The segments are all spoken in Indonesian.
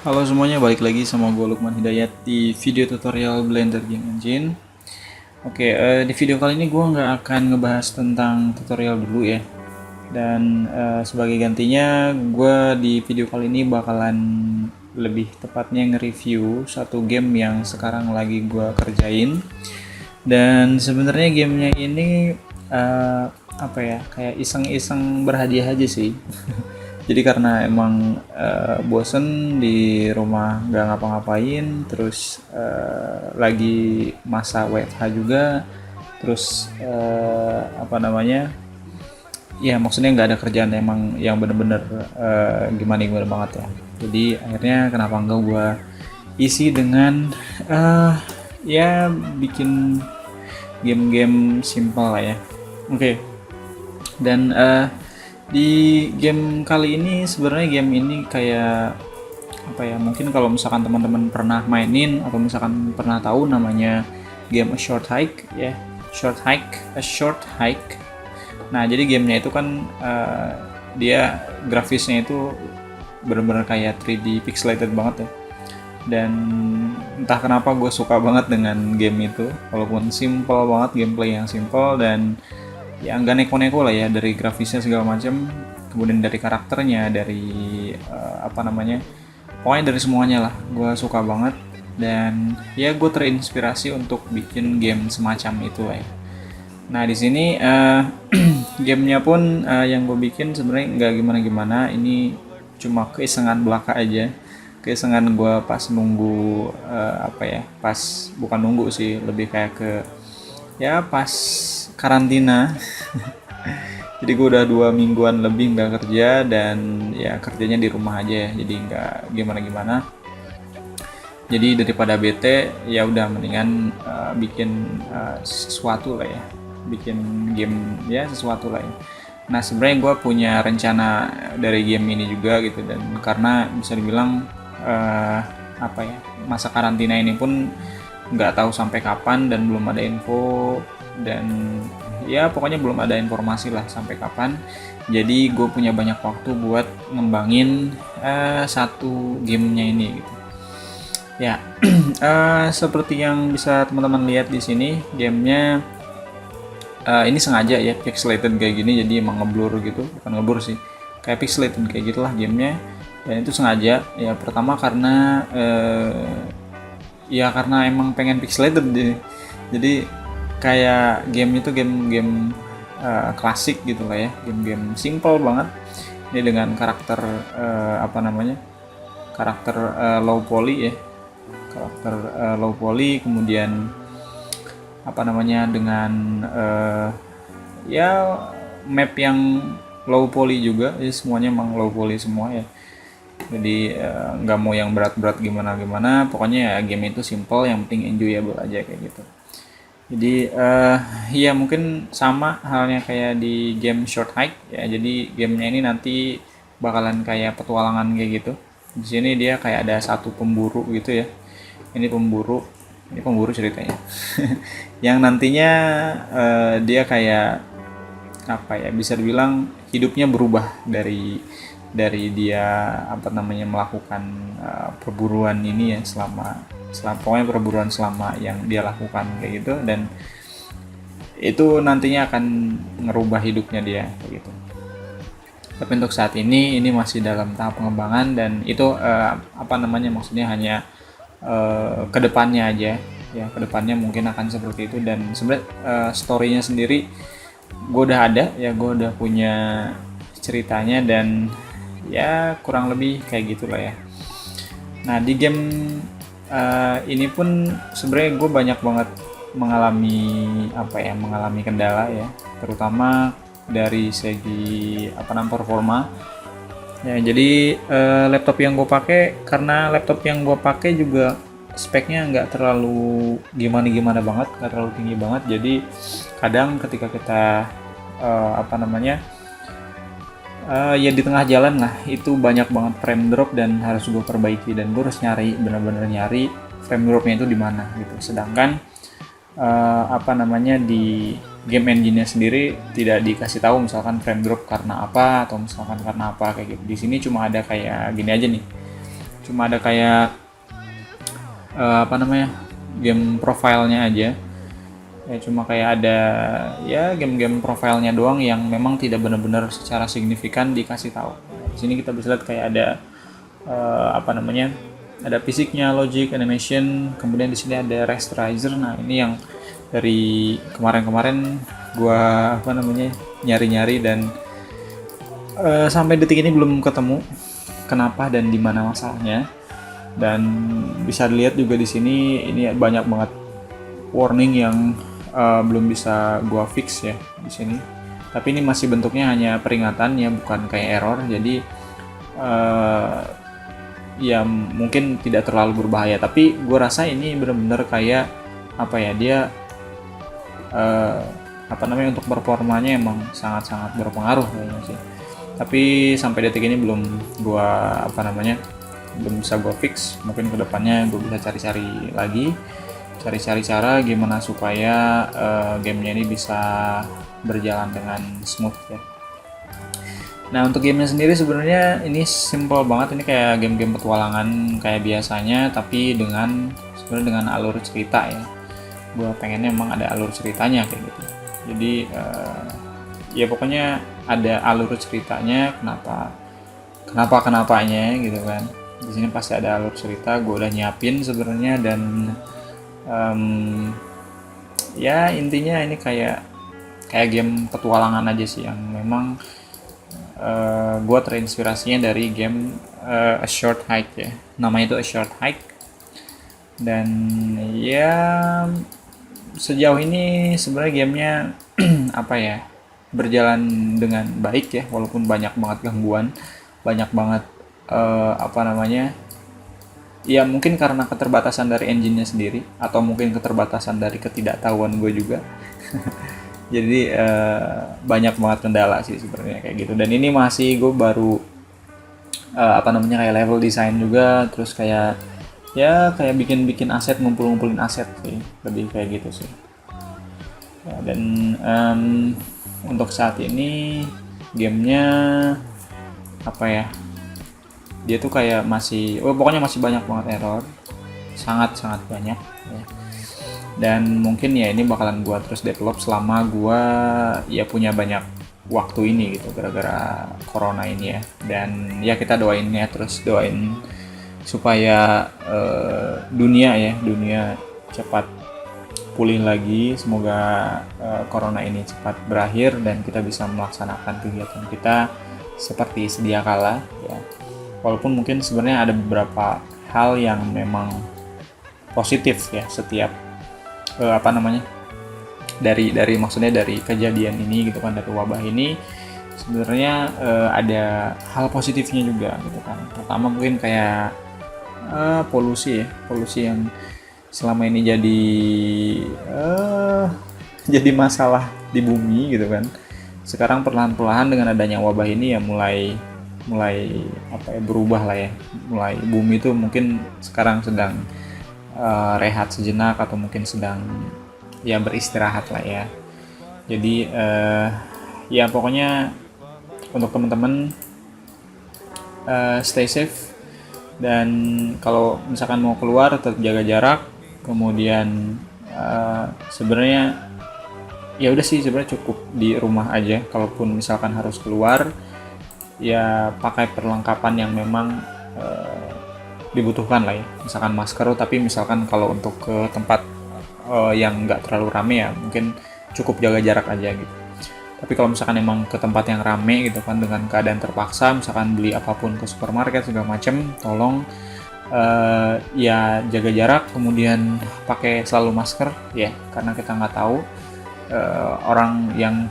Halo semuanya, balik lagi sama gue Lukman Hidayat di video tutorial Blender Game Engine. Oke, di video kali ini gue nggak akan ngebahas tentang tutorial dulu ya. Dan sebagai gantinya, gue di video kali ini bakalan lebih tepatnya nge-review satu game yang sekarang lagi gue kerjain. Dan sebenarnya gamenya ini apa ya, kayak iseng-iseng berhadiah aja sih. Jadi karena emang bosen di rumah nggak ngapa-ngapain, terus lagi masa WFH juga, terus apa namanya, ya maksudnya nggak ada kerjaan emang yang bener-bener gimana banget ya. Jadi akhirnya kenapa enggak gue isi dengan ya bikin game-game simpel lah ya. Oke. Dan di game kali ini sebenarnya game ini kayak apa ya, mungkin kalau misalkan teman-teman pernah mainin atau misalkan pernah tahu namanya game A Short Hike ya. A Short Hike. Nah, jadi gamenya itu kan dia grafisnya itu benar-benar kayak 3D pixelated banget ya. Dan entah kenapa gue suka banget dengan game itu, walaupun simple banget, gameplay yang simple dan ya nggak neko-neko lah ya, dari grafisnya segala macam, kemudian dari karakternya, dari apa namanya, pokoknya dari semuanya lah gue suka banget. Dan ya gue terinspirasi untuk bikin game semacam itu lah ya. Nah di sini gamenya pun yang gue bikin sebenarnya nggak gimana-gimana, ini cuma keisengan belaka aja, keisengan gue pas nunggu apa ya, pas bukan nunggu sih, lebih kayak ke ya pas karantina. Jadi gue udah 2 mingguan lebih nggak kerja, dan ya kerjanya di rumah aja ya, jadi nggak gimana-gimana. Jadi daripada bete, ya udah mendingan bikin sesuatu lah ya, bikin game ya, sesuatu lah ya. Nah sebenarnya gue punya rencana dari game ini juga gitu, dan karena bisa dibilang apa ya, masa karantina ini pun nggak tahu sampai kapan dan belum ada info, dan ya pokoknya belum ada informasi lah sampai kapan. Jadi gue punya banyak waktu buat ngembangin satu gamenya ini gitu ya. Seperti yang bisa teman-teman lihat di sini, gamenya ini sengaja ya pixelated kayak gini, jadi emang ngeblur gitu, bukan ngeblur sih, kayak pixelated kayak gitulah gamenya. Dan itu sengaja ya, pertama karena ya karena emang pengen pixelated deh. Jadi kayak game itu game-game klasik gitu lah ya, game-game simple banget ini dengan karakter apa namanya, karakter low poly ya, karakter low poly, kemudian apa namanya, dengan ya map yang low poly juga ya, semuanya emang low poly semua ya. Jadi nggak mau yang berat-berat gimana-gimana, pokoknya ya game itu simple, yang penting enjoyable aja kayak gitu. Jadi ya mungkin sama halnya kayak di game Short Hike ya. Jadi gamenya ini nanti bakalan kayak petualangan kayak gitu. Di sini dia kayak ada satu pemburu gitu ya. Ini pemburu ceritanya. Yang nantinya dia kayak apa ya, bisa dibilang hidupnya berubah dari dia apa namanya, melakukan perburuan ini ya, selama pokoknya perburuan selama yang dia lakukan kayak gitu, dan itu nantinya akan ngerubah hidupnya dia kayak gitu. Tapi untuk saat ini masih dalam tahap pengembangan, dan itu apa namanya, maksudnya hanya kedepannya aja ya, kedepannya mungkin akan seperti itu. Dan sebenarnya storynya sendiri gue udah ada ya, gue udah punya ceritanya, dan ya kurang lebih kayak gitulah ya. Nah di game ini pun sebenarnya gue banyak banget mengalami apa ya, mengalami kendala ya, terutama dari segi apa namanya, performa ya. Jadi laptop yang gue pakai, karena laptop yang gue pakai juga speknya nggak terlalu gimana banget, nggak terlalu tinggi banget. Jadi kadang ketika kita apa namanya, ya di tengah jalan lah, itu banyak banget frame drop dan harus gue perbaiki, dan gue harus bener-bener nyari frame dropnya itu di mana gitu. Sedangkan apa namanya, di game engine-nya sendiri tidak dikasih tahu misalkan frame drop karena apa, atau misalkan karena apa kayak gitu. Di sini cuma ada kayak gini aja nih, cuma ada kayak apa namanya, game profilnya aja ya, cuma kayak ada ya game-game profilnya doang yang memang tidak benar-benar secara signifikan dikasih tahu. Di sini kita bisa lihat kayak ada apa namanya, ada fisiknya, logic, animation, kemudian di sini ada rasterizer. Nah ini yang dari kemarin-kemarin gua apa namanya nyari-nyari dan sampai detik ini belum ketemu kenapa dan di mana masalahnya. Dan bisa dilihat juga di sini ini banyak banget warning yang belum bisa gua fix ya di sini. Tapi ini masih bentuknya hanya peringatan ya, bukan kayak error. Jadi ya mungkin tidak terlalu berbahaya. Tapi gua rasa ini benar-benar kayak apa ya, dia apa namanya, untuk performanya emang sangat-sangat berpengaruh kayaknya sih. Tapi sampai detik ini belum gua apa namanya, belum bisa gua fix. Mungkin kedepannya gua bisa cari-cari lagi, cari-cari cara gimana supaya gamenya ini bisa berjalan dengan smooth ya. Nah untuk gamenya sendiri sebenarnya ini simple banget, ini kayak game-game petualangan kayak biasanya, tapi sebenarnya dengan alur cerita ya. Gua pengennya emang ada alur ceritanya kayak gitu. Jadi ya pokoknya ada alur ceritanya, kenapanya gitu kan. Di sini pasti ada alur cerita, gue udah nyiapin sebenarnya. Dan ya intinya ini kayak game petualangan aja sih, yang memang gue terinspirasinya dari game A Short Hike ya, namanya itu A Short Hike. Dan ya sejauh ini sebenarnya gamenya apa ya, berjalan dengan baik ya, walaupun banyak banget gangguan, banyak banget apa namanya ya, mungkin karena keterbatasan dari engine-nya sendiri, atau mungkin keterbatasan dari ketidaktahuan gue juga. Jadi banyak banget kendala sih sebenarnya kayak gitu. Dan ini masih gue baru apa namanya, kayak level design juga, terus kayak ya kayak bikin aset, ngumpulin aset sih, lebih kayak gitu sih ya. Dan untuk saat ini gamenya apa ya, dia tuh kayak masih pokoknya masih banyak banget error, sangat banyak ya. Dan mungkin ya ini bakalan gua terus develop selama gua ya punya banyak waktu ini gitu, gara-gara corona ini ya. Dan ya kita doain ya, terus doain supaya dunia cepat pulih lagi, semoga corona ini cepat berakhir dan kita bisa melaksanakan kegiatan kita seperti sedia kala ya. Walaupun mungkin sebenarnya ada beberapa hal yang memang positif ya setiap apa namanya, dari maksudnya dari kejadian ini gitu kan, dari wabah ini sebenarnya ada hal positifnya juga gitu kan. Pertama mungkin kayak polusi yang selama ini jadi masalah di bumi gitu kan. Sekarang perlahan-lahan dengan adanya wabah ini ya mulai apa ya, berubah lah ya. Mulai bumi itu mungkin sekarang sedang rehat sejenak, atau mungkin sedang ya beristirahat lah ya. Jadi ya pokoknya untuk teman-teman stay safe, dan kalau misalkan mau keluar tetap jaga jarak. Kemudian sebenarnya ya udah sih, sebenarnya cukup di rumah aja. Kalaupun misalkan harus keluar ya pakai perlengkapan yang memang dibutuhkan lah ya, misalkan masker. Tapi misalkan kalau untuk ke tempat yang nggak terlalu rame ya mungkin cukup jaga jarak aja gitu. Tapi kalau misalkan emang ke tempat yang rame gitu kan, dengan keadaan terpaksa misalkan beli apapun ke supermarket segala macam, tolong ya jaga jarak, kemudian pakai selalu masker ya, karena kita nggak tahu orang yang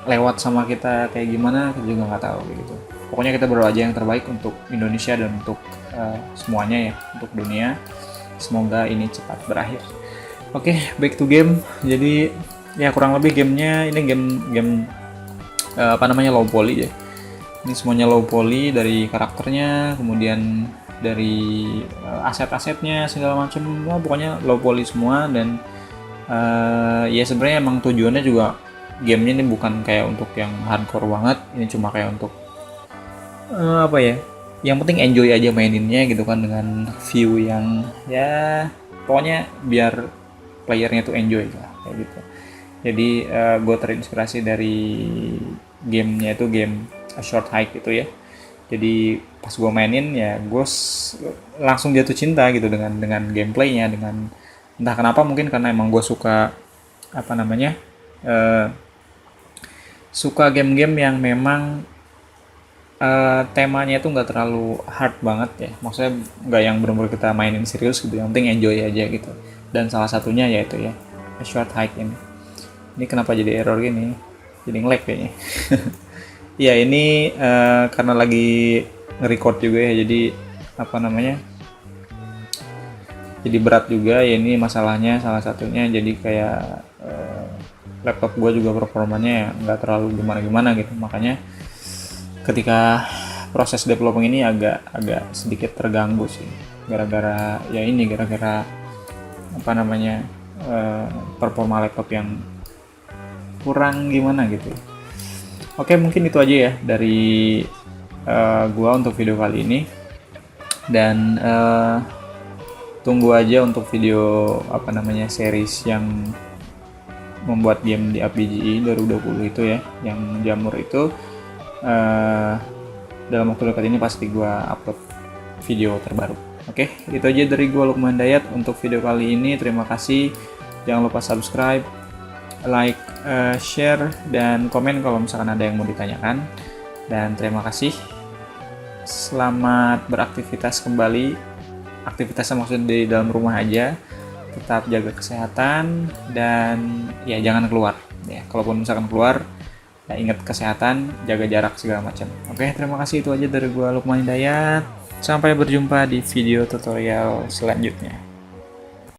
lewat sama kita kayak gimana, kita juga nggak tahu gitu. Pokoknya kita berdoa aja yang terbaik untuk Indonesia dan untuk semuanya ya, untuk dunia. Semoga ini cepat berakhir. Oke, back to game. Jadi ya kurang lebih gamenya ini game apa namanya, low poly ya. Ini semuanya low poly, dari karakternya, kemudian dari aset-asetnya segala macam, pokoknya low poly semua. Dan ya sebenarnya emang tujuannya juga gamenya ini bukan kayak untuk yang hardcore banget. Ini cuma kayak untuk apa ya, yang penting enjoy aja maininnya gitu kan, dengan view yang ya pokoknya biar playernya tuh enjoy lah kayak gitu. Jadi gue terinspirasi dari gamenya itu game A Short Hike itu ya. Jadi pas gue mainin ya gue langsung jatuh cinta gitu dengan gameplaynya, dengan entah kenapa, mungkin karena emang gue suka apa namanya eh, suka game-game yang memang temanya itu nggak terlalu hard banget ya, maksudnya nggak yang benar-benar kita mainin serius gitu, yang penting enjoy aja gitu. Dan salah satunya yaitu ya A Short Hike ini kenapa jadi error gini, jadi nge-lag kayaknya. Ya ini karena lagi nge-record juga ya, jadi apa namanya, jadi berat juga ya ini masalahnya, salah satunya jadi kayak laptop gue juga performanya ya nggak terlalu gimana-gimana gitu, makanya ketika proses development ini agak sedikit terganggu sih, gara-gara ya ini, gara-gara apa namanya performa laptop yang kurang gimana gitu. Oke, mungkin itu aja ya dari gua untuk video kali ini, dan tunggu aja untuk video apa namanya series yang membuat game di UpBGE 2020 itu ya, yang jamur itu. Dalam waktu dekat ini pasti gue upload video terbaru. Oke, itu aja dari gue, Lukman Dayat, untuk video kali ini. Terima kasih. Jangan lupa subscribe, like, share, dan komen kalau misalkan ada yang mau ditanyakan. Dan terima kasih. Selamat beraktivitas kembali. Aktivitasnya maksudnya di dalam rumah aja. Tetap jaga kesehatan dan ya jangan keluar. Ya, kalaupun misalkan keluar, ya ingat kesehatan, jaga jarak segala macam. Oke, terima kasih, itu aja dari gua, Lukman Hidayat. Sampai berjumpa di video tutorial selanjutnya.